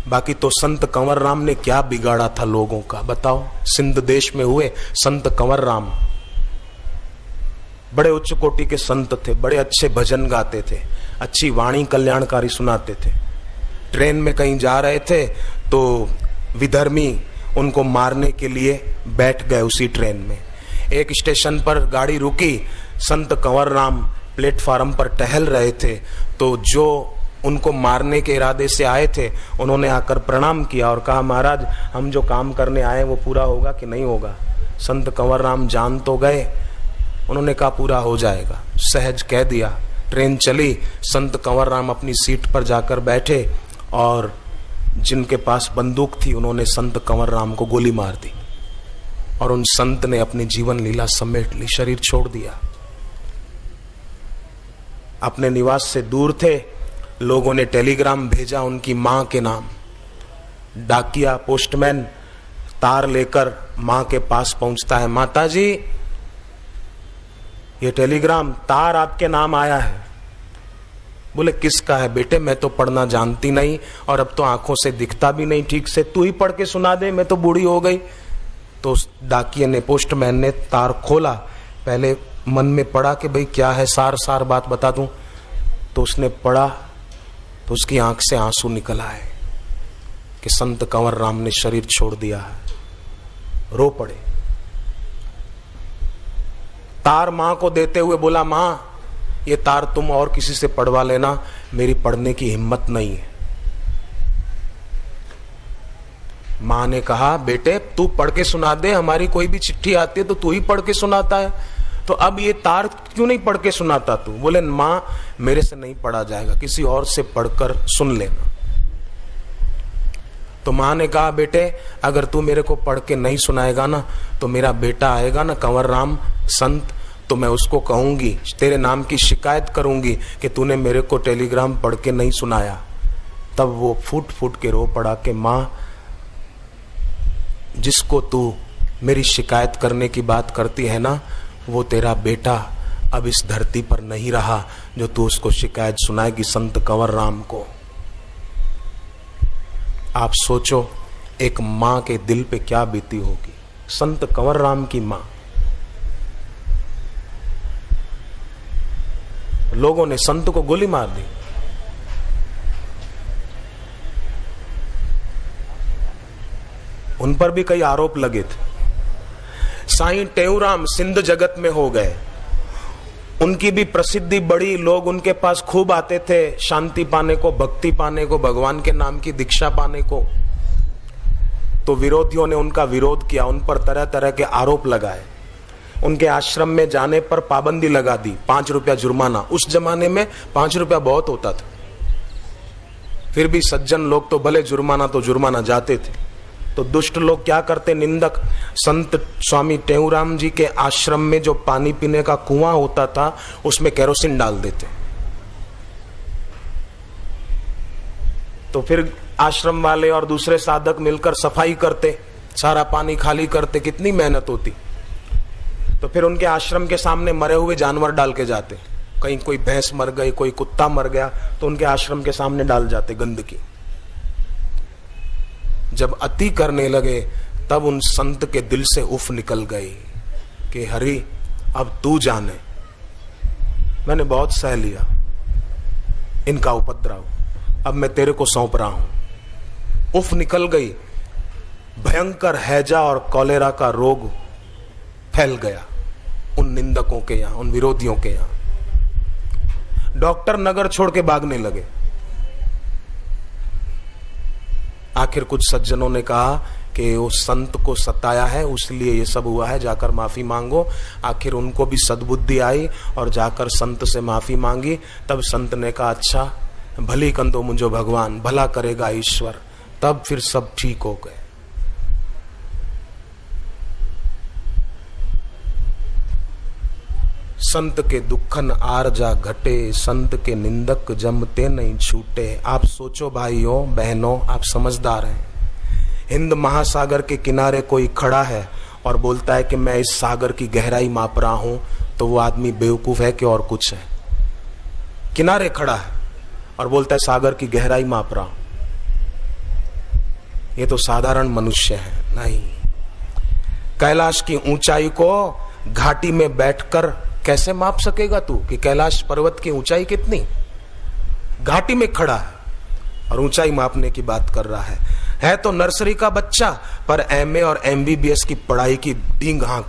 बाकी तो संत कंवर राम ने क्या बिगाड़ा था लोगों का, बताओ। सिंध देश में हुए संत कंवर राम, बड़े उच्च कोटि के संत थे, बड़े अच्छे भजन गाते थे, अच्छी वाणी कल्याणकारी सुनाते थे। ट्रेन में कहीं जा रहे थे तो विधर्मी उनको मारने के लिए बैठ गए उसी ट्रेन में। एक स्टेशन पर गाड़ी रुकी, संत कंवर राम प्लेटफार्म पर टहल रहे थे, तो जो उनको मारने के इरादे से आए थे उन्होंने आकर प्रणाम किया और कहा, महाराज हम जो काम करने आए वो पूरा होगा कि नहीं होगा। संत कंवर राम जान तो गए, उन्होंने कहा पूरा हो जाएगा, सहज कह दिया। ट्रेन चली, संत कंवर राम अपनी सीट पर जाकर बैठे और जिनके पास बंदूक थी उन्होंने संत कंवर राम को गोली मार दी और उन संत ने अपनी जीवन लीला समेट ली, शरीर छोड़ दिया। अपने निवास से दूर थे, लोगों ने टेलीग्राम भेजा उनकी मां के नाम। डाकिया पोस्टमैन तार लेकर मां के पास पहुंचता है, माता जी ये टेलीग्राम तार आपके नाम आया है। बोले किसका है बेटे, मैं तो पढ़ना जानती नहीं और अब तो आंखों से दिखता भी नहीं ठीक से, तू ही पढ़ के सुना दे, मैं तो बूढ़ी हो गई। तो डाकिये ने, पोस्टमैन ने तार खोला, पहले मन में पढ़ा कि भाई क्या है, सार बात बता दूं। तो उसने पढ़ा तो उसकी आंख से आंसू निकल आए कि संत कंवर राम ने शरीर छोड़ दिया है। रो पड़े। तार मां को देते हुए बोला, मां ये तार तुम और किसी से पढ़वा लेना, मेरी पढ़ने की हिम्मत नहीं है। मां ने कहा, बेटे तू पढ़ के सुना दे, हमारी कोई भी चिट्ठी आती है तो तू ही पढ़ के सुनाता है, तो अब ये तार क्यों नहीं पढ़ के सुनाता तू। बोले मां मेरे से नहीं पढ़ा जाएगा, किसी और से पढ़कर सुन लेना। तो मां ने कहा, बेटे अगर तू मेरे को पढ़ के नहीं सुनाएगा ना तो मेरा बेटा आएगा ना कंवर राम संत, तो मैं उसको कहूंगी, तेरे नाम की शिकायत करूंगी कि तूने मेरे को टेलीग्राम पढ़ के नहीं सुनाया। तब वो फूट फूट के रो पड़ा कि मां जिसको तू मेरी शिकायत करने की बात करती है ना, वो तेरा बेटा अब इस धरती पर नहीं रहा जो तू उसको शिकायत सुनाएगी संत कंवर राम को। आप सोचो एक मां के दिल पे क्या बीती होगी। संत कंवर राम की मां, लोगों ने संत को गोली मार दी। उन पर भी कई आरोप लगे थे। साईं टेऊराम सिंध जगत में हो गए, उनकी भी प्रसिद्धि बड़ी, लोग उनके पास खूब आते थे शांति पाने को, भक्ति पाने को, भगवान के नाम की दीक्षा पाने को। तो विरोधियों ने उनका विरोध किया, उन पर तरह तरह के आरोप लगाए। उनके आश्रम में जाने पर पाबंदी लगा दी, 5 रुपया जुर्माना। उस जमाने में 5 रुपया बहुत होता था, फिर भी सज्जन लोग तो भले जुर्माना तो जुर्माना जाते थे। तो दुष्ट लोग क्या करते, निंदक, संत स्वामी टेऊराम जी के आश्रम में जो पानी पीने का कुआं होता था उसमें केरोसिन डाल देते। तो फिर आश्रम वाले और दूसरे साधक मिलकर सफाई करते, सारा पानी खाली करते, कितनी मेहनत होती। तो फिर उनके आश्रम के सामने मरे हुए जानवर डाल के जाते, कहीं कोई भैंस मर गई, कोई कुत्ता मर गया तो उनके आश्रम के सामने डाल जाते गंदगी। जब अति करने लगे तब उन संत के दिल से उफ निकल गई कि हरि अब तू जाने, मैंने बहुत सह लिया इनका उपद्रव, अब मैं तेरे को सौंप रहा हूं। उफ निकल गई, भयंकर हैजा और कॉलेरा का रोग फैल गया उन निंदकों के यहां, उन विरोधियों के यहां। डॉक्टर नगर छोड़ के भागने लगे। आखिर कुछ सज्जनों ने कहा कि वो संत को सताया है इसलिए ये सब हुआ है, जाकर माफी मांगो। आखिर उनको भी सद्बुद्धि आई और जाकर संत से माफी मांगी। तब संत ने कहा, अच्छा भली कंदो मुझो भगवान, भला करेगा ईश्वर। तब फिर सब ठीक हो गए। संत के दुखन आरजा घटे, संत के निंदक जमते नहीं छूटे। आप सोचो भाइयों बहनों, आप समझदार हैं। हिंद महासागर के किनारे कोई खड़ा है और बोलता है कि मैं इस सागर की गहराई माप रहा हूं, तो वो आदमी बेवकूफ है कि और कुछ है। किनारे खड़ा है और बोलता है सागर की गहराई माप रहा हूं। ये तो साधारण मनुष्य है। नहीं, कैलाश की ऊंचाई को घाटी में बैठकर कैसे माप सकेगा तू कि कैलाश पर्वत की ऊंचाई कितनी? घाटी में खड़ा है और ऊंचाई मापने की बात कर रहा है तो नर्सरी का बच्चा, पर एमए और एमबीबीएस की पढ़ाई की डींग हाँक